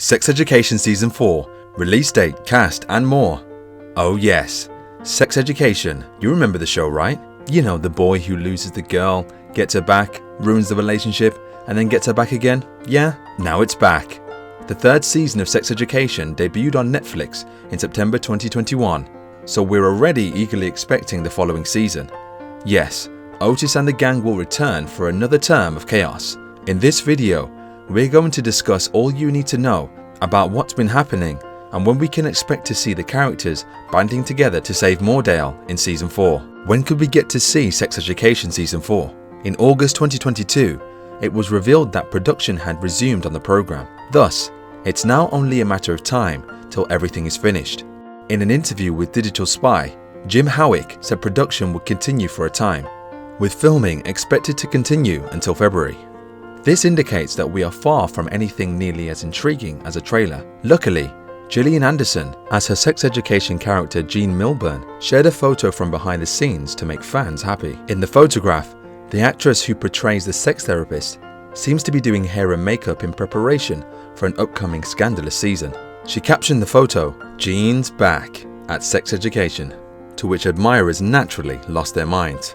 Sex Education Season 4, release date, cast and more. Oh yes, Sex Education, you remember the show, right? You know, the boy who loses the girl, gets her back, ruins the relationship, and then gets her back again? Yeah, now it's back. The third season of Sex Education debuted on Netflix in September 2021, so we're already eagerly expecting the following season. Yes, Otis and the gang will return for another term of chaos. In this video, we're going to discuss all you need to know about what's been happening and when we can expect to see the characters banding together to save Moordale in Season 4. When could we get to see Sex Education Season 4? In August 2022, it was revealed that production had resumed on the program. Thus, it's now only a matter of time till everything is finished. In an interview with Digital Spy, Jim Howick said production would continue for a time, with filming expected to continue until February. This indicates that we are far from anything nearly as intriguing as a trailer. Luckily, Gillian Anderson, as her sex education character Jean Milburn, shared a photo from behind the scenes to make fans happy. In the photograph, the actress who portrays the sex therapist seems to be doing hair and makeup in preparation for an upcoming scandalous season. She captioned the photo, "Jean's back at Sex Education," to which admirers naturally lost their minds.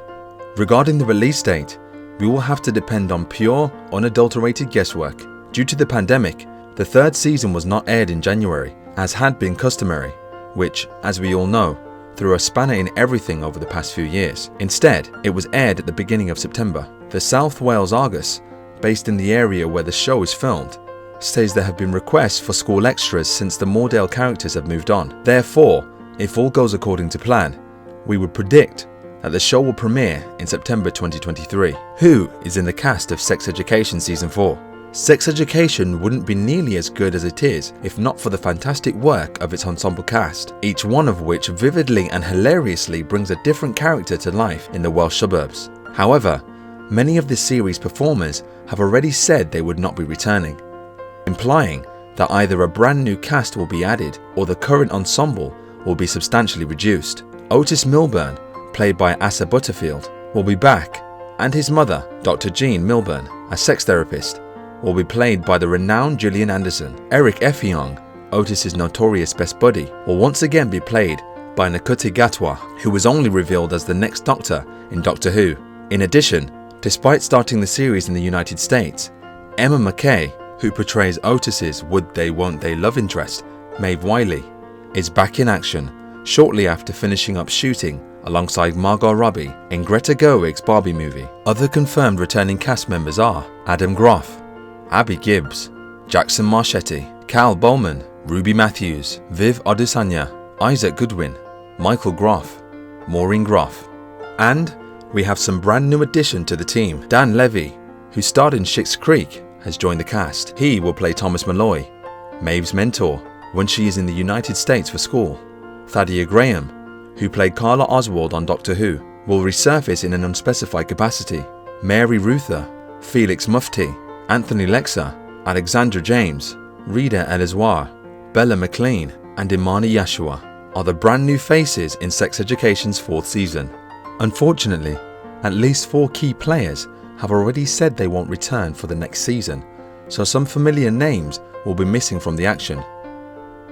Regarding the release date, we will have to depend on pure, unadulterated guesswork. Due to the pandemic, the third season was not aired in January, as had been customary, which, as we all know, threw a spanner in everything over the past few years. Instead, it was aired at the beginning of September. The South Wales Argus, based in the area where the show is filmed, says there have been requests for school extras since the Moordale characters have moved on. Therefore, if all goes according to plan, we would predict that the show will premiere in September 2023. Who is in the cast of Sex Education Season 4? Sex Education wouldn't be nearly as good as it is if not for the fantastic work of its ensemble cast, each one of which vividly and hilariously brings a different character to life in the Welsh suburbs. However, many of the series' performers have already said they would not be returning, implying that either a brand new cast will be added or the current ensemble will be substantially reduced. Otis Milburn, played by Asa Butterfield, will be back, and his mother, Dr. Jean Milburn, a sex therapist, will be played by the renowned Gillian Anderson. Eric Effiong, Otis's notorious best buddy, will once again be played by Nkuti Gatwa, who was only revealed as the next Doctor in Doctor Who. In addition, despite starting the series in the United States, Emma Mackey, who portrays Otis's would they won't they love interest, Maeve Wiley, is back in action shortly after finishing up shooting alongside Margot Robbie in Greta Gerwig's Barbie movie. Other confirmed returning cast members are Adam Groff, Abby Gibbs, Jackson Marchetti, Cal Bowman, Ruby Matthews, Viv Odusanya, Isaac Goodwin, Michael Groff, Maureen Groff. And we have some brand new addition to the team. Dan Levy, who starred in Schitt's Creek, has joined the cast. He will play Thomas Malloy, Maeve's mentor, when she is in the United States for school. Thadia Graham, who played Carla Oswald on Doctor Who, will resurface in an unspecified capacity. Mary Ruther, Felix Mufti, Anthony Lexa, Alexandra James, Rita Elizwar, Bella McLean, and Imani Yashua are the brand new faces in Sex Education's fourth season. Unfortunately, at least 4 key players have already said they won't return for the next season, so some familiar names will be missing from the action.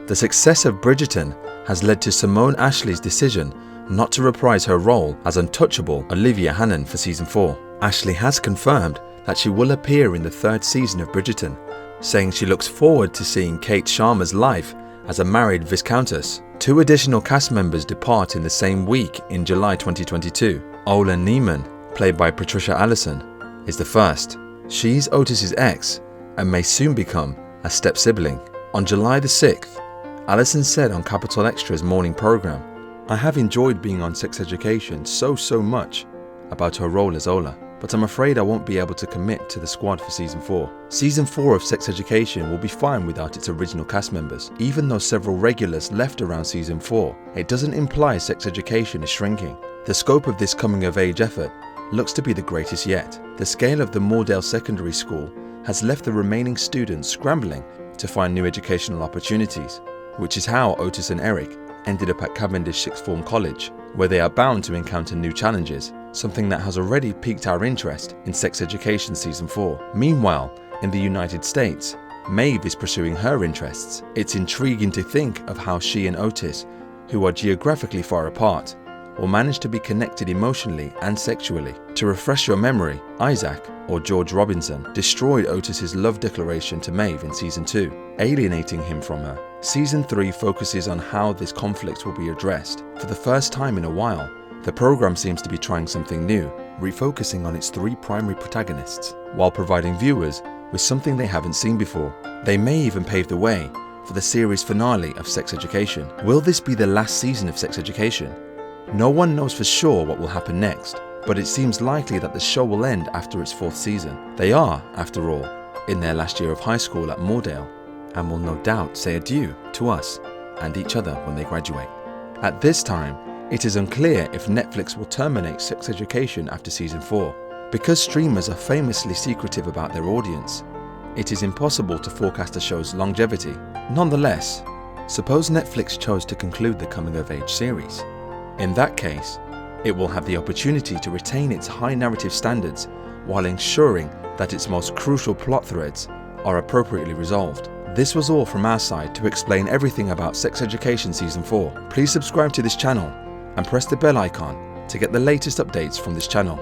The success of Bridgerton has led to Simone Ashley's decision not to reprise her role as untouchable Olivia Hannon for Season 4. Ashley has confirmed that she will appear in the third season of Bridgerton, saying she looks forward to seeing Kate Sharma's life as a married Viscountess. 2 additional cast members depart in the same week in July 2022. Ola Neiman, played by Patricia Allison, is the first. She's Otis's ex and may soon become a step-sibling. On July the 6th, Allison said on Capital Extra's morning program, "I have enjoyed being on Sex Education so much," about her role as Ola, "but I'm afraid I won't be able to commit to the squad for Season 4. Season 4 of Sex Education will be fine without its original cast members. Even though several regulars left around Season 4, it doesn't imply Sex Education is shrinking. The scope of this coming-of-age effort looks to be the greatest yet. The scale of the Moordale Secondary School has left the remaining students scrambling to find new educational opportunities, which is how Otis and Eric ended up at Cavendish Sixth Form College, where they are bound to encounter new challenges, something that has already piqued our interest in Sex Education Season 4. Meanwhile, in the United States, Maeve is pursuing her interests. It's intriguing to think of how she and Otis, who are geographically far apart, will manage to be connected emotionally and sexually. To refresh your memory, Isaac, or George Robinson, destroyed Otis's love declaration to Maeve in Season 2, alienating him from her. Season 3 focuses on how this conflict will be addressed. For the first time in a while, the program seems to be trying something new, refocusing on its 3 primary protagonists, while providing viewers with something they haven't seen before. They may even pave the way for the series finale of Sex Education. Will this be the last season of Sex Education? No one knows for sure what will happen next, but it seems likely that the show will end after its 4th season. They are, after all, in their last year of high school at Moordale, and will no doubt say adieu to us and each other when they graduate. At this time, it is unclear if Netflix will terminate Sex Education after Season 4. Because streamers are famously secretive about their audience, it is impossible to forecast a show's longevity. Nonetheless, suppose Netflix chose to conclude the coming-of-age series. In that case, it will have the opportunity to retain its high narrative standards while ensuring that its most crucial plot threads are appropriately resolved. This was all from our side to explain everything about Sex Education Season 4. Please subscribe to this channel and press the bell icon to get the latest updates from this channel.